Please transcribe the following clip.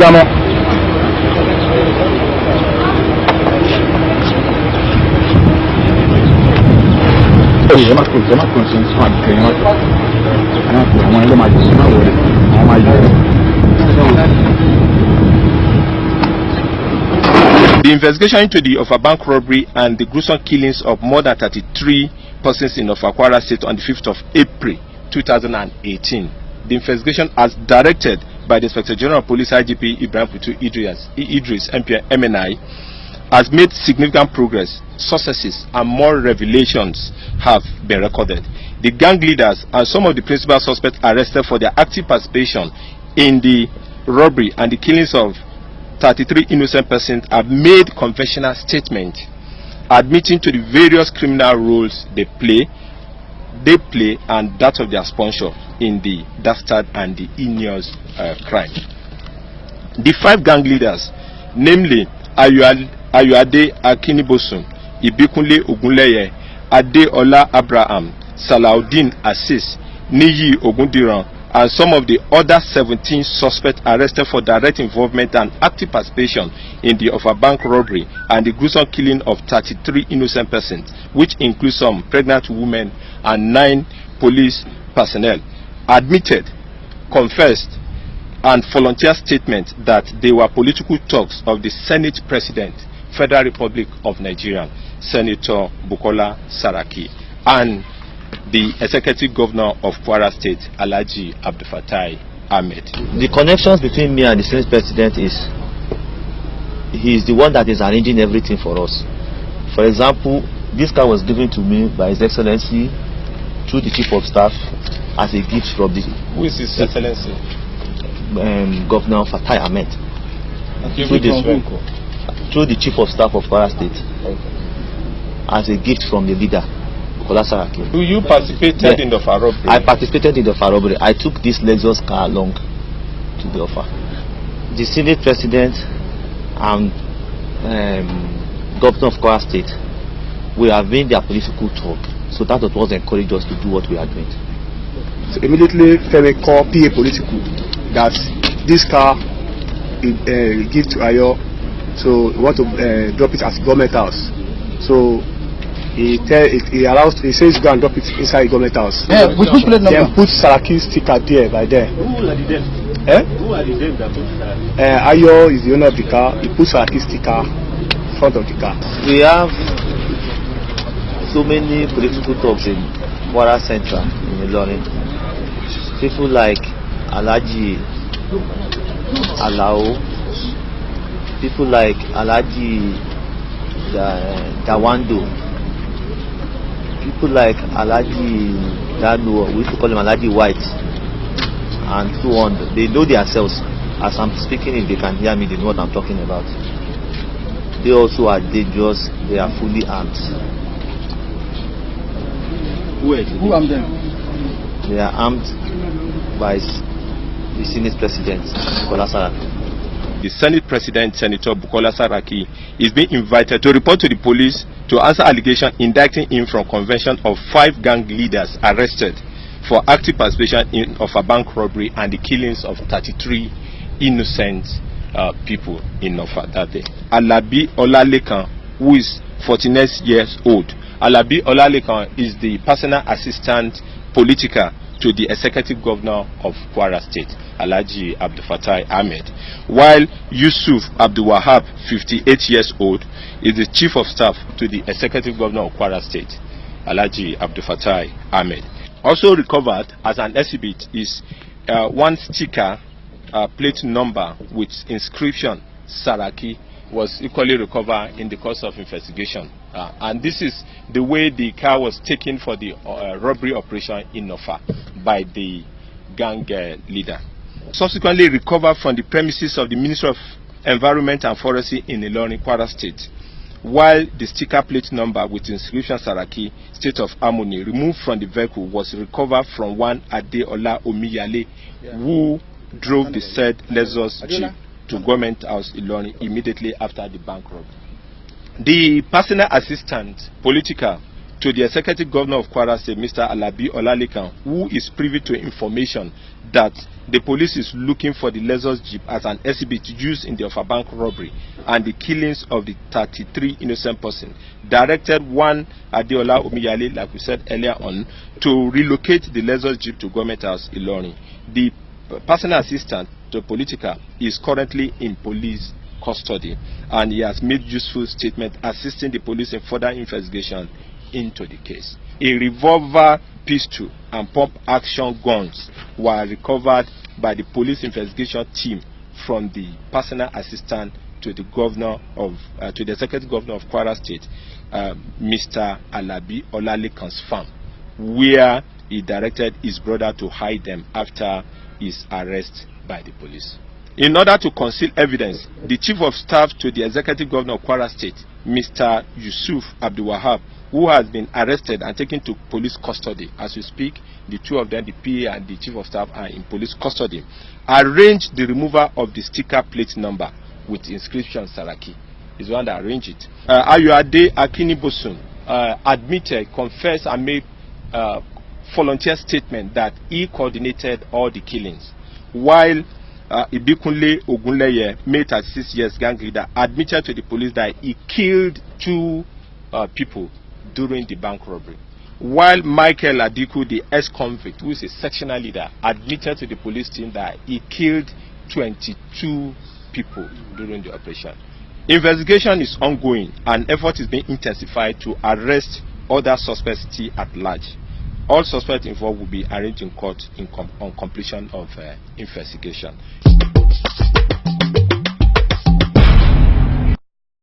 The investigation into the Offa bank robbery and the gruesome killings of more than 33 persons in Offa, Kwara State on the 5th of April 2018. The investigation, as directed by the Inspector General of Police IGP Ibrahim Putu Idris MNI, has made significant progress. Successes and more revelations have been recorded. The gang leaders and some of the principal suspects arrested for their active participation in the robbery and the killings of 33 innocent persons have made confessional statements admitting to the various criminal roles they play and that of their sponsor in the dastard and the heinous crime. The 5 gang leaders, namely Ayuade Akinibosun, Ibikunle Ogunleye, Adeola Abraham, Salaudeen Assis, Niyi Ogundiran, and some of the other 17 suspects arrested for direct involvement and active participation in the Offa bank robbery and the gruesome killing of 33 innocent persons, which includes some pregnant women and 9 police personnel, admitted, confessed, and volunteer statement that they were political talks of the Senate President, Federal Republic of Nigeria, Senator Bukola Saraki, and the Executive Governor of Kwara State, Alhaji Abdulfatai Ahmed. The connections between me and the Senate President is, he is the one that is arranging everything for us. For example, this car was given to me by His Excellency through the Chief of Staff as a gift from the... Who is His Excellency? Governor Fatai Ahmed. Through the Chief of Staff of Kwara State, as a gift from the leader, Bukola Saraki. Do you participated in the Offa robbery? I participated in the Offa robbery. I took this Lexus car along to the Offa. The Senate President and Governor of Kwara State, we have been their political talk, so that was what encouraged us to do what we are doing. So immediately Femi called PA Political that this car give to Ayo, so we want to drop it at government house. So he says go and drop it inside government house. Which plate number? Then put Saraki sticker there by there. Who are the devs? Who are the devs that put Saraki? Ayo is the owner of the car. He put Saraki sticker front of the car. We have so many political talks in Kwara Central in Ilorin. People like Alhaji Alao, people like Alhaji Dawando, people like Alhaji Dano, we used to call him Alhaji White, and so on. They know themselves. As I'm speaking, if they can hear me, they know what I'm talking about. They also are dangerous. They are fully armed. Who armed them? They are armed by the Senate President, Bukola Saraki. The Senate President, Senator Bukola Saraki, is being invited to report to the police to answer allegations indicting him from convention of 5 gang leaders arrested for active participation in Offa bank robbery and the killings of 33 innocent people in Offa that day. Alabi Olalekan, who is 49 years old. Alabi Olalekan is the personal assistant political to the Executive Governor of Kwara State, Alhaji Abdulfatai Ahmed, while Yusuf Abdul Wahab, 58 years old, is the Chief of Staff to the Executive Governor of Kwara State, Alhaji Abdulfatai Ahmed. Also recovered as an exhibit is one sticker plate number with inscription Saraki was equally recovered in the course of investigation. And this is the way the car was taken for the robbery operation in Offa by the gang leader. Subsequently recovered from the premises of the Ministry of Environment and Forestry in Ilorin, Kwara State, while the sticker plate number with inscription Saraki, State of Harmony, removed from the vehicle was recovered from one Adeola Omiyale, who drove the said Lexus Jeep to Government House Ilorin immediately after the bank robbery. The personal assistant, political, to the Executive Governor of Kwara State, Mr. Alabi Olalekan, who is privy to information that the police is looking for the Lexus Jeep as an exhibit used in the Offa Bank robbery and the killings of the 33 innocent persons, directed one Adeola Omiyale, like we said earlier on, to relocate the Lexus Jeep to Government House Ilorin. The personal assistant to Politica is currently in police custody, and he has made useful statement assisting the police in further investigation into the case. A revolver, pistol and pump action guns were recovered by the police investigation team from the personal assistant to the governor of to the Executive Governor of Kwara State, Mr. Alabi Olalekan's farm, where he directed his brother to hide them after his arrest by the police. In order to conceal evidence, the Chief of Staff to the Executive Governor of Kwara State, Mr. Yusuf Abdul Wahab, who has been arrested and taken to police custody as we speak, the two of them, the PA and the Chief of Staff, are in police custody, arranged the removal of the sticker plate number with inscription Saraki. He's the one that arranged it. Ayuade Akinibosun admitted, confessed and made volunteer statement that he coordinated all the killings, while Ibikunle Ogunleye, made 36 years gang leader, admitted to the police that he killed 2 people during the bank robbery, while Michael Adiku, the ex-convict, who is a sectional leader, admitted to the police team that he killed 22 people during the operation. Investigation is ongoing and effort is being intensified to arrest other suspects still at large. All suspects involved will be arraigned in court on completion of investigation.